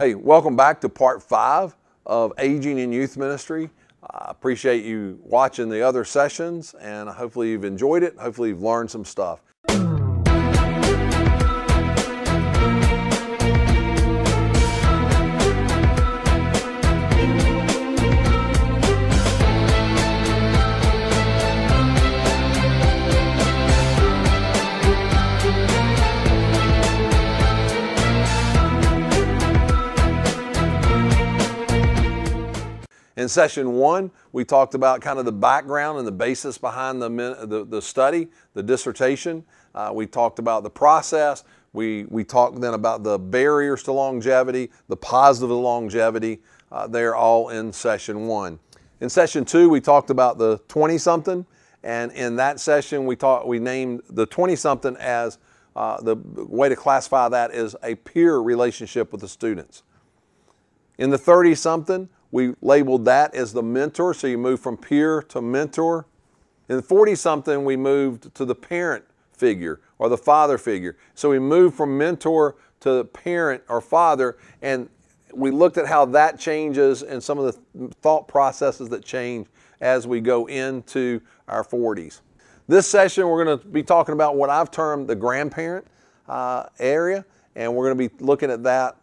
Hey, welcome back to part 5 of Aging in Youth Ministry. I appreciate you watching the other sessions, and hopefully you've enjoyed it. Hopefully you've learned some stuff. In session 1, we talked about kind of the background and the basis behind the study, the dissertation. We talked about the process. We talked then about the barriers to longevity, the positive of longevity. They're all in session 1. In session 2, we talked about the 20-something, and in that session, we named the 20-something as the way to classify that is a peer relationship with the students. In the 30-something, we labeled that as the mentor, so you move from peer to mentor. In the 40-something, we moved to the parent figure or the father figure. So we moved from mentor to parent or father, and we looked at how that changes and some of the thought processes that change as we go into our 40s. This session, we're going to be talking about what I've termed the grandparent area, and we're going to be looking at that.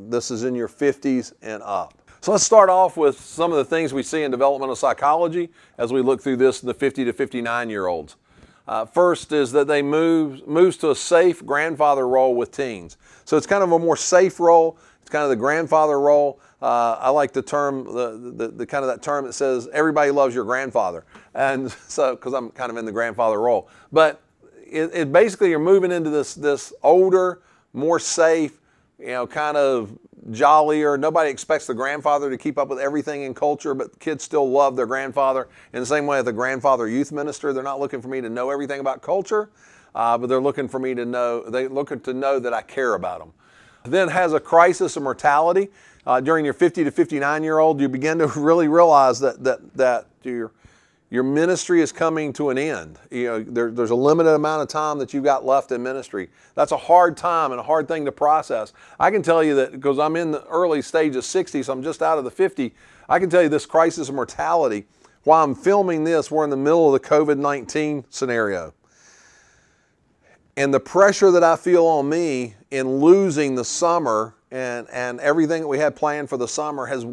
This is in your 50s and up. So let's start off with some of the things we see in developmental psychology as we look through this in the 50 to 59-year-olds. First is that they moves to a safe grandfather role with teens. So it's kind of a more safe role. It's kind of the grandfather role. I like the term, the kind of that term that says everybody loves your grandfather. And so, because I'm kind of in the grandfather role. But it basically you're moving into this older, more safe, kind of jollier. Nobody expects the grandfather to keep up with everything in culture, but kids still love their grandfather. In the same way as the grandfather youth minister, they're not looking for me to know everything about culture, but they're looking for me to know, that I care about them. Then has a crisis of mortality. During your 50 to 59-year-old, you begin to really realize that your ministry is coming to an end. There's a limited amount of time that you've got left in ministry. That's a hard time and a hard thing to process. I can tell you that because I'm in the early stage of 60, so I'm just out of the 50, I can tell you this crisis of mortality, while I'm filming this, we're in the middle of the COVID-19 scenario. And the pressure that I feel on me in losing the summer and everything that we had planned for the summer has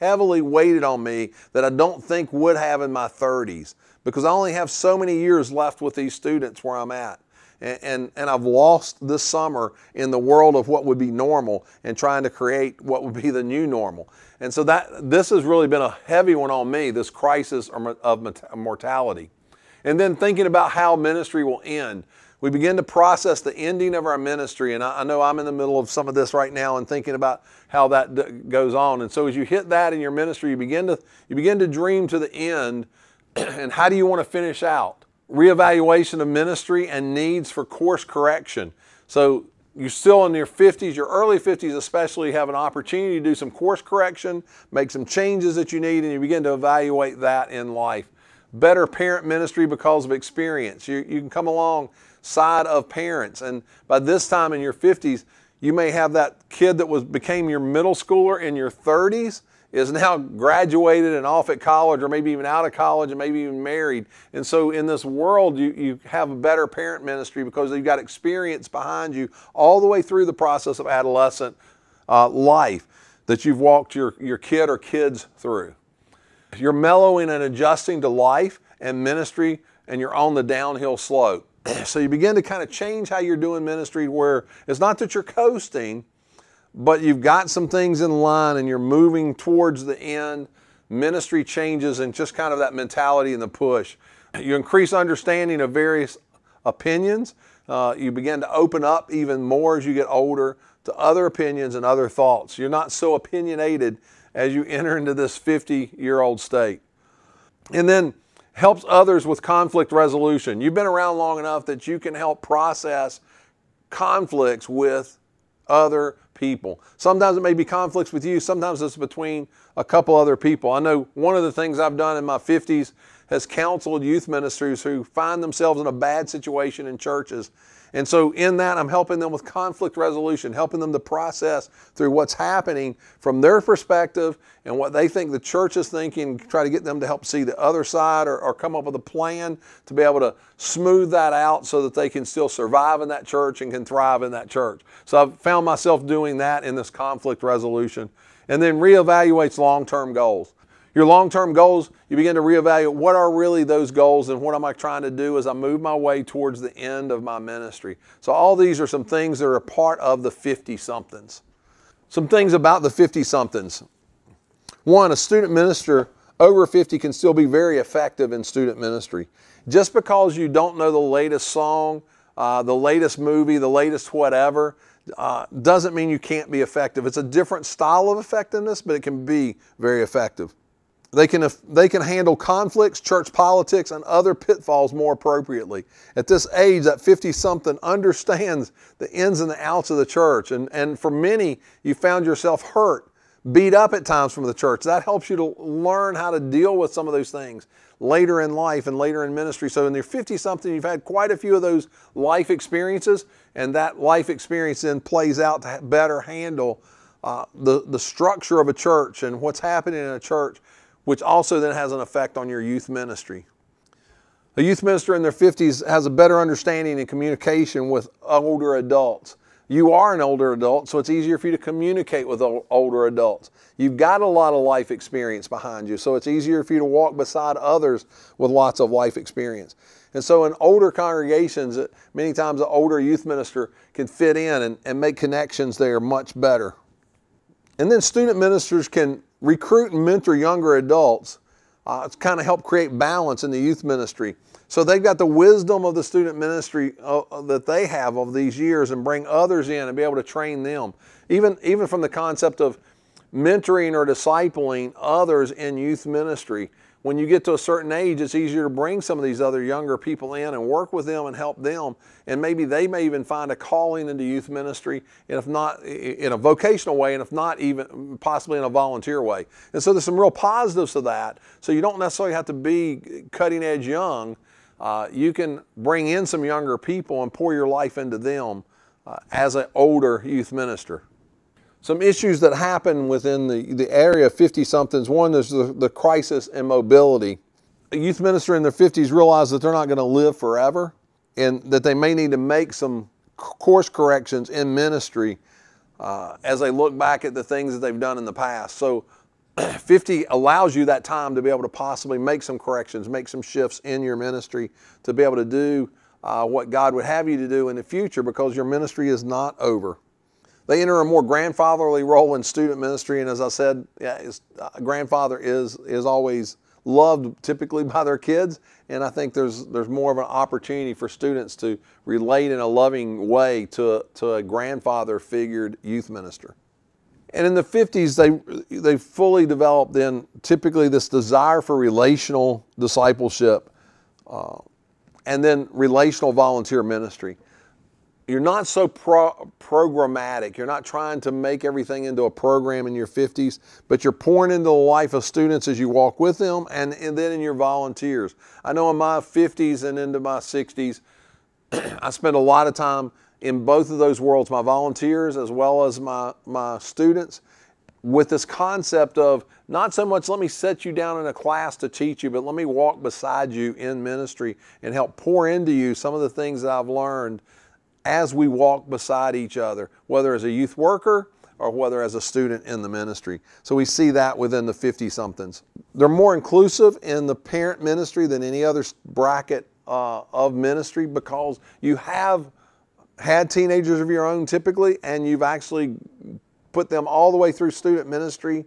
heavily weighted on me that I don't think would have in my 30s, because I only have so many years left with these students where I'm at. And I've lost this summer in the world of what would be normal and trying to create what would be the new normal. And so this has really been a heavy one on me, this crisis of mortality. And then thinking about how ministry will end. We begin to process the ending of our ministry, and I know I'm in the middle of some of this right now and thinking about how that goes on. And so as you hit that in your ministry, you begin to dream to the end, and how do you want to finish out? Reevaluation of ministry and needs for course correction. So you're still in your 50s, your early 50s especially, have an opportunity to do some course correction, make some changes that you need, and you begin to evaluate that in life. Better parent ministry because of experience. You can come along side of parents, and by this time in your 50s, you may have that kid that became your middle schooler in your 30s is now graduated and off at college, or maybe even out of college, and maybe even married. And so in this world, you have a better parent ministry because you've got experience behind you all the way through the process of adolescent life that you've walked your kid or kids through. You're mellowing and adjusting to life and ministry, and you're on the downhill slope. So you begin to kind of change how you're doing ministry, where it's not that you're coasting, but you've got some things in line and you're moving towards the end. Ministry changes and just kind of that mentality and the push. You increase understanding of various opinions. You begin to open up even more as you get older to other opinions and other thoughts. You're not so opinionated as you enter into this 50-year-old state. And then helps others with conflict resolution. You've been around long enough that you can help process conflicts with other people. Sometimes it may be conflicts with you, sometimes it's between a couple other people. I know one of the things I've done in my 50s has counseled youth ministers who find themselves in a bad situation in churches. And so in that, I'm helping them with conflict resolution, helping them to process through what's happening from their perspective and what they think the church is thinking, try to get them to help see the other side or come up with a plan to be able to smooth that out so that they can still survive in that church and can thrive in that church. So I've found myself doing that in this conflict resolution. And then reevaluates long-term goals. Your long-term goals, you begin to reevaluate what are really those goals and what am I trying to do as I move my way towards the end of my ministry. So all these are some things that are a part of the 50-somethings. Some things about the 50-somethings. One, a student minister over 50 can still be very effective in student ministry. Just because you don't know the latest song, the latest movie, the latest whatever, doesn't mean you can't be effective. It's a different style of effectiveness, but it can be very effective. They can handle conflicts, church politics, and other pitfalls more appropriately. At this age, that 50-something understands the ins and the outs of the church. And for many, you found yourself hurt, beat up at times from the church. That helps you to learn how to deal with some of those things later in life and later in ministry. So in your 50-something, you've had quite a few of those life experiences, and that life experience then plays out to better handle the structure of a church and what's happening in a church, which also then has an effect on your youth ministry. A youth minister in their 50s has a better understanding and communication with older adults. You are an older adult, so it's easier for you to communicate with older adults. You've got a lot of life experience behind you, so it's easier for you to walk beside others with lots of life experience. And so in older congregations, many times an older youth minister can fit in and make connections there much better. And then student ministers can recruit and mentor younger adults to kind of help create balance in the youth ministry. So they've got the wisdom of the student ministry that they have over these years and bring others in and be able to train them. Even from the concept of mentoring or discipling others in youth ministry. When you get to a certain age, it's easier to bring some of these other younger people in and work with them and help them. And maybe they may even find a calling into youth ministry, and if not in a vocational way, and if not even possibly in a volunteer way. And so there's some real positives to that. So you don't necessarily have to be cutting edge young. You can bring in some younger people and pour your life into them as an older youth minister. Some issues that happen within the area of 50-somethings. One is the crisis in mobility. A youth minister in their 50s realize that they're not going to live forever and that they may need to make some course corrections in ministry as they look back at the things that they've done in the past. So 50 allows you that time to be able to possibly make some corrections, make some shifts in your ministry to be able to do what God would have you to do in the future, because your ministry is not over. They enter a more grandfatherly role in student ministry, and as I said, grandfather is always loved typically by their kids, and I think there's more of an opportunity for students to relate in a loving way to a grandfather figured youth minister. And in the 50s, they fully develop then typically this desire for relational discipleship and then relational volunteer ministry. You're not so programmatic. You're not trying to make everything into a program in your 50s, but you're pouring into the life of students as you walk with them and then in your volunteers. I know in my 50s and into my 60s, I spent a lot of time in both of those worlds, my volunteers as well as my students, with this concept of not so much let me set you down in a class to teach you, but let me walk beside you in ministry and help pour into you some of the things that I've learned as we walk beside each other, whether as a youth worker or whether as a student in the ministry. So we see that within the 50-somethings. They're more inclusive in the parent ministry than any other bracket of ministry, because you have had teenagers of your own typically, and you've actually put them all the way through student ministry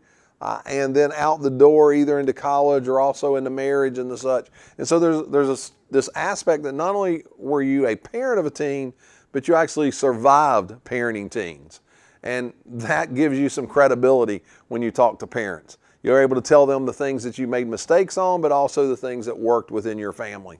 and then out the door either into college or also into marriage and the such. And so there's this aspect that not only were you a parent of a teen, but you actually survived parenting teens. And that gives you some credibility when you talk to parents. You're able to tell them the things that you made mistakes on, but also the things that worked within your family.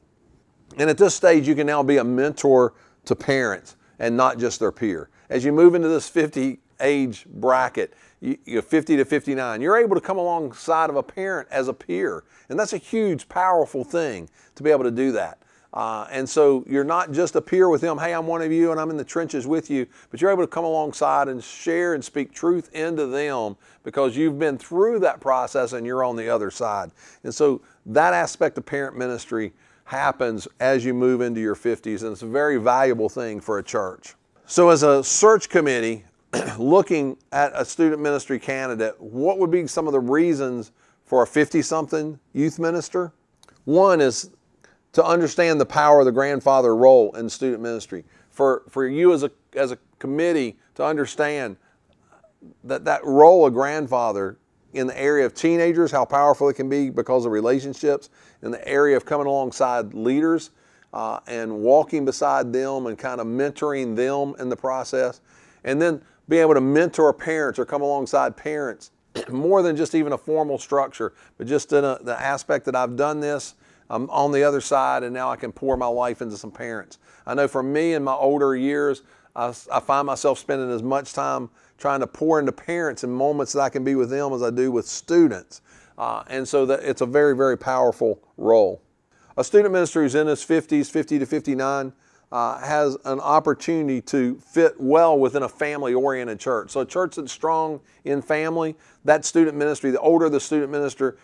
And at this stage, you can now be a mentor to parents and not just their peer. As you move into this 50 age bracket, you're 50 to 59, you're able to come alongside of a parent as a peer. And that's a huge, powerful thing to be able to do that. And so you're not just a peer with them, hey, I'm one of you and I'm in the trenches with you, but you're able to come alongside and share and speak truth into them because you've been through that process and you're on the other side. And so that aspect of parent ministry happens as you move into your 50s, and it's a very valuable thing for a church. So as a search committee looking at a student ministry candidate, what would be some of the reasons for a 50-something youth minister? One is to understand the power of the grandfather role in student ministry. For you as a committee to understand that role of grandfather in the area of teenagers, how powerful it can be because of relationships, in the area of coming alongside leaders and walking beside them and kind of mentoring them in the process. And then being able to mentor parents or come alongside parents more than just even a formal structure, but just in the aspect that I've done this, I'm on the other side, and now I can pour my life into some parents. I know for me in my older years, I find myself spending as much time trying to pour into parents in moments that I can be with them as I do with students. And so that it's a very, very powerful role. A student minister who's in his 50s, 50 to 59, has an opportunity to fit well within a family-oriented church. So a church that's strong in family, that student ministry, the older the student minister,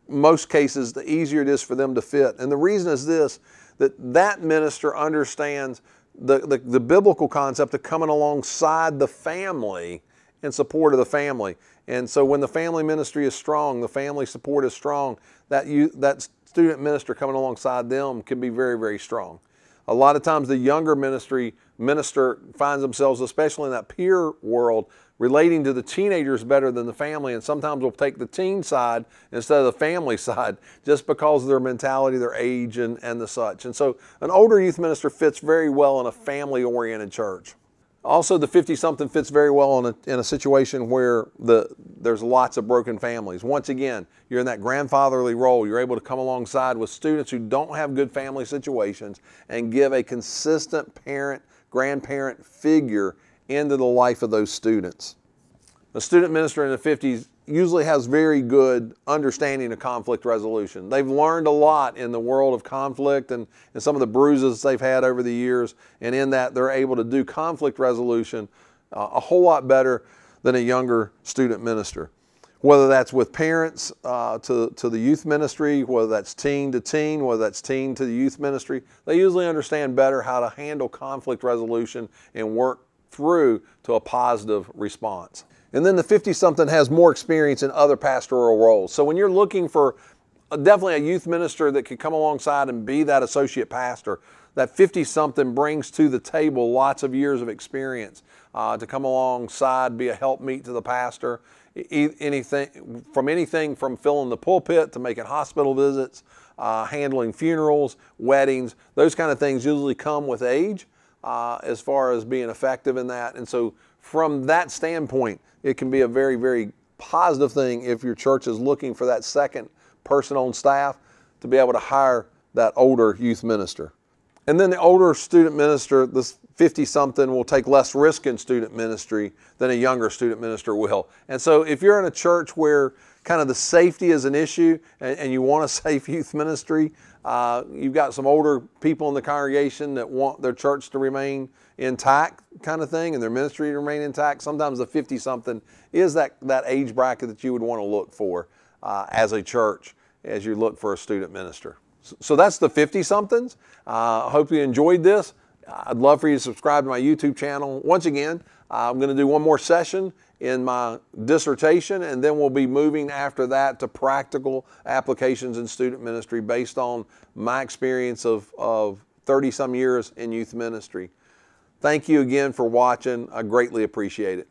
most cases, the easier it is for them to fit. And the reason is this, that minister understands the biblical concept of coming alongside the family in support of the family. And so when the family ministry is strong, the family support is strong, that student minister coming alongside them can be very, very strong. A lot of times the younger minister finds themselves, especially in that peer world, relating to the teenagers better than the family, and sometimes will take the teen side instead of the family side just because of their mentality, their age, and the such. And so an older youth minister fits very well in a family-oriented church. Also, the 50-something fits very well in a situation where there's lots of broken families. Once again, you're in that grandfatherly role. You're able to come alongside with students who don't have good family situations and give a consistent parent, grandparent figure into the life of those students. A student minister in the 50s usually has very good understanding of conflict resolution. They've learned a lot in the world of conflict and some of the bruises they've had over the years, and in that they're able to do conflict resolution a whole lot better than a younger student minister. Whether that's with parents to the youth ministry, whether that's teen to teen, whether that's teen to the youth ministry, they usually understand better how to handle conflict resolution and work through to a positive response. And then the 50-something has more experience in other pastoral roles. So when you're looking for definitely a youth minister that could come alongside and be that associate pastor, that 50-something brings to the table lots of years of experience to come alongside, be a helpmeet to the pastor, anything from filling the pulpit to making hospital visits, handling funerals, weddings. Those kind of things usually come with age as far as being effective in that. And so from that standpoint, it can be a very, very positive thing if your church is looking for that second person on staff to be able to hire that older youth minister. And then the older student minister, this 50-something, will take less risk in student ministry than a younger student minister will. And so if you're in a church where kind of the safety is an issue and you want a safe youth ministry, you've got some older people in the congregation that want their church to remain intact kind of thing and their ministry to remain intact, sometimes the 50-something is that age bracket that you would want to look for as a church as you look for a student minister. So that's the 50-somethings. Hope you enjoyed this. I'd love for you to subscribe to my YouTube channel. Once again, I'm going to do one more session in my dissertation, and then we'll be moving after that to practical applications in student ministry based on my experience of 30-some years in youth ministry. Thank you again for watching. I greatly appreciate it.